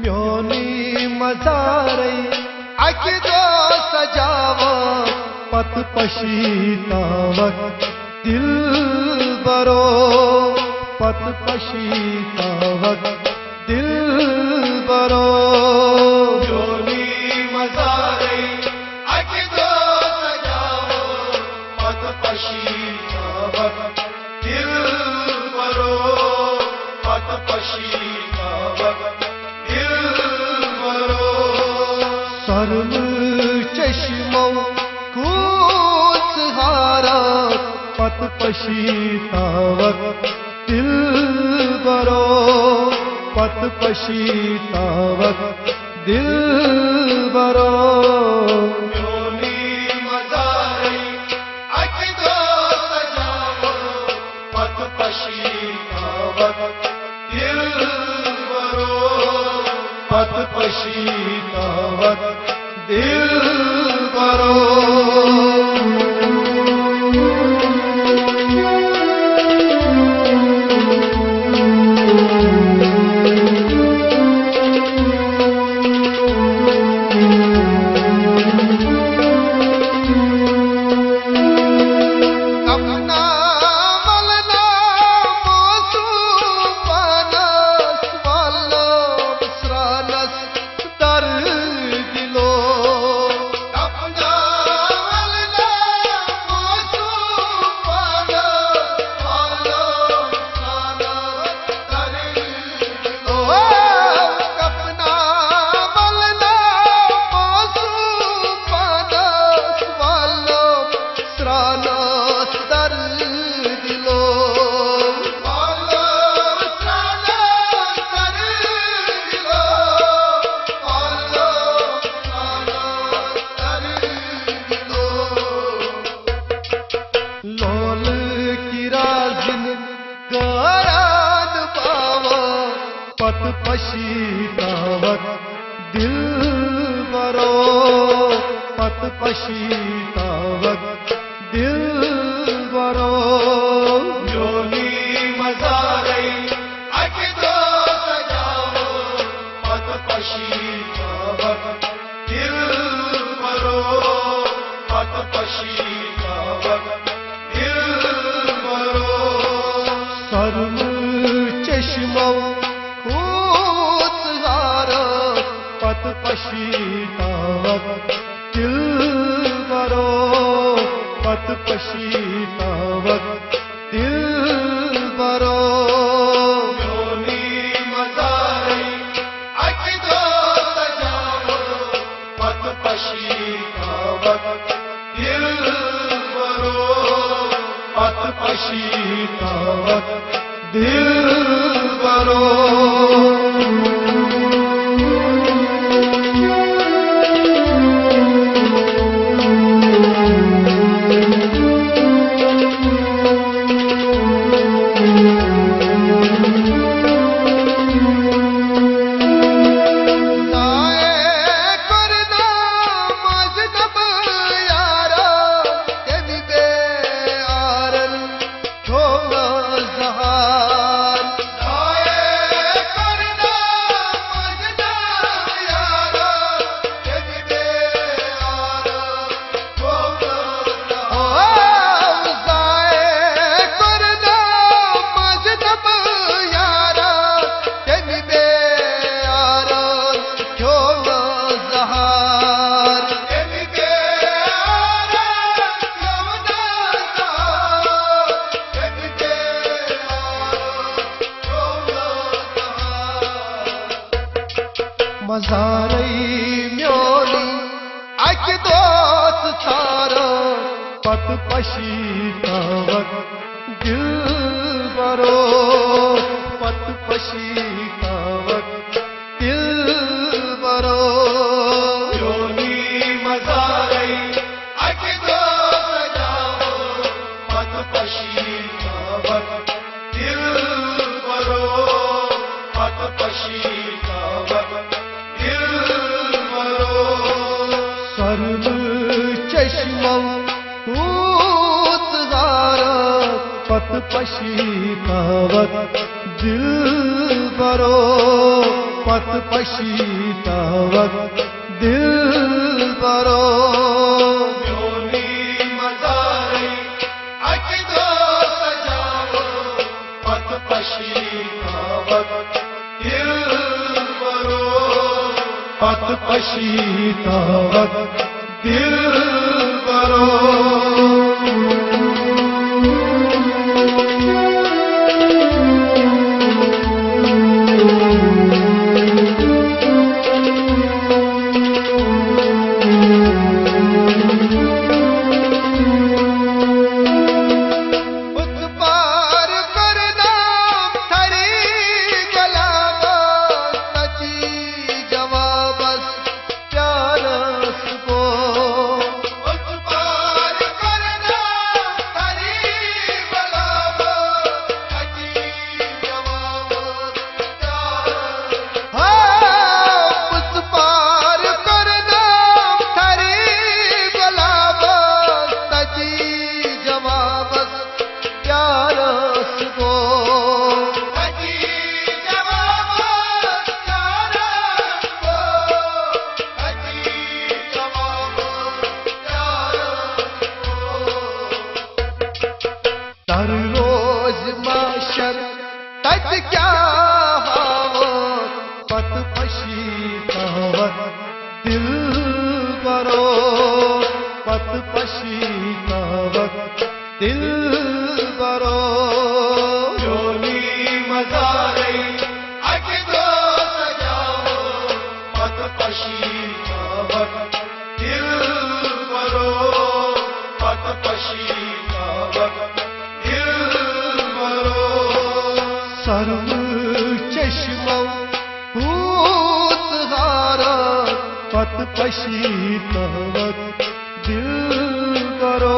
म्योनी मजारै आखिदो सजावट पत पशीतावत दिल बरो पत पशीतावत दिल बरो म्योनी मजारै आखिदो सजावट पत पशीतावत दिल बरो पत पशीतावत दिल बरो सर्व चश्मो कूच हारा पत पशीतावत दिल बरो पत पशीतावत दिल बरो म्योनी मजारै आखिदो सजावट पत पशीतावत दिल बरो पत पशीतावत दिल बरो लोल किराजिन गारान पावा पत पशीतावत दिल बरो पत पशीतावत दिल बरो म्योनी मजारै आखिदो सजावट पत पशीतावत दिल बरो पत पशीतावत दिल बरो सर्व चश्मो कूच हारा पत पशीतावत दिल बरो पत पशीतावत दिल बरो म्योनी मजारै आखिदो सजावट पत पशीतावत दिल बरो पत पशीतावत दिल बरो मजारै म्योनी आखिदोस सारा पत पशीतावत दिल बरो पत पशीतावत दिल बरो म्योनी मजारै आखिदो सजावट पत पशीतावत दिल बरो पत पशीतावत दिल बरो सर्व चश्मो कूच हारा पत पशीतावत दिल बरो पत पशीतावत दिल बरो योनी मजारे अकिदो सजाओ पत पशीतावत दिल बरो पत पशीतावत दिल बरो हर रोज माशर तज क्या हो पत पशीतावत दिल बरो पत पशीतावत दिल बरो योनी मजारे अकिदो सजाओ पत पशीतावत दिल बरो पत पशीतावत सर्व चश्मों भूत हारा पत पशीतावत दिल बरो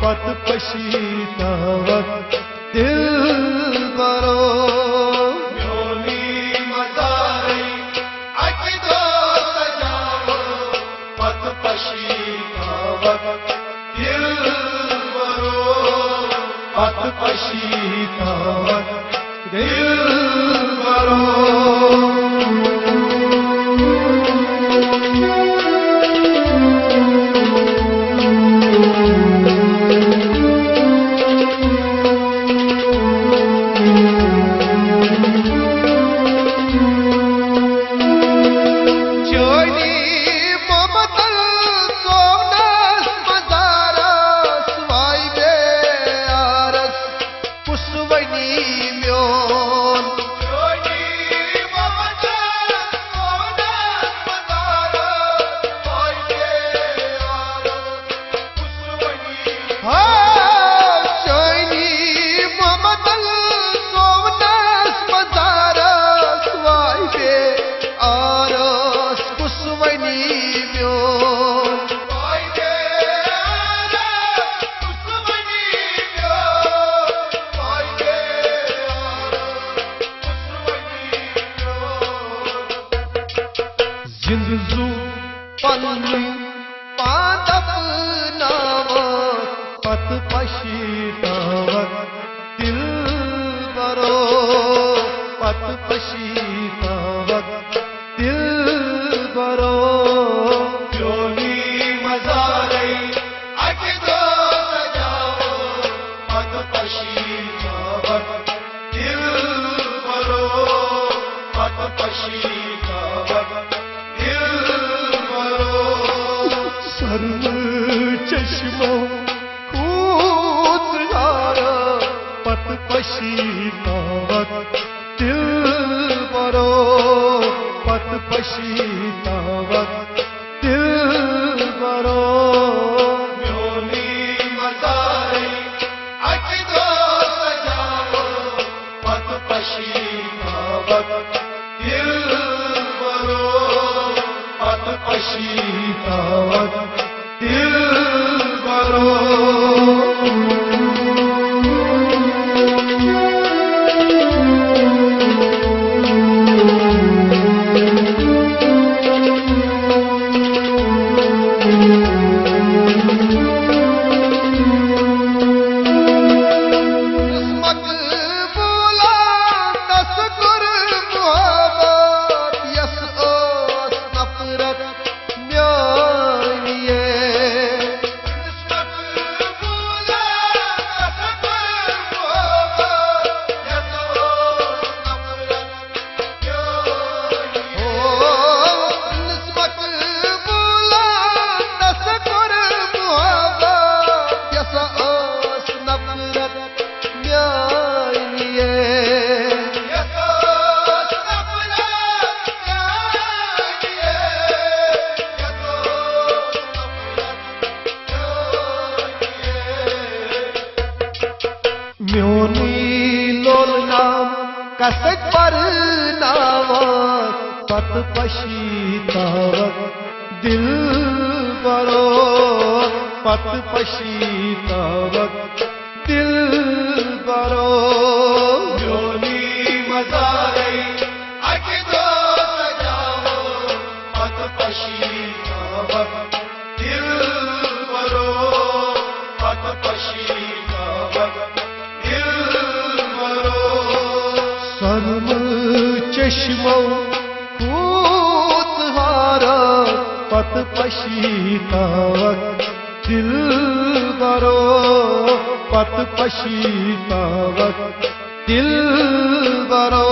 पत पशीतावत दिल बरो योनी मजारे अकिदो सजाओ पत पशीतावत दिल बरो पत पशीतावत दिल बरो जिंदजू पन्नी पादप नावत पत पशीतावत दिल बरो पत पशीतावत दिल बरो योनी मजारे अकिदो सजाओ पत पशीतावत दिल बरो पत पशीतावत सर्व चश्मों कूद हारा पत पशीतावत दिल बरो पत पशीतावत दिल बरो योनी मजारे अकिदो सजाओ पत पशीतावत दिल बरो पत पशीतावत दिल बरो कसक पर नावत पत पशीतावत दिल बरो पत पशीतावत दिल बरो योनी मजारे अकिदो सजावो पत पशीतावत दिल बरो पत पशीतावत दिल बरो सर्व चश्मो कूतहारा पत पशीतावत दिल बरो पत पशीतावत दिल बरो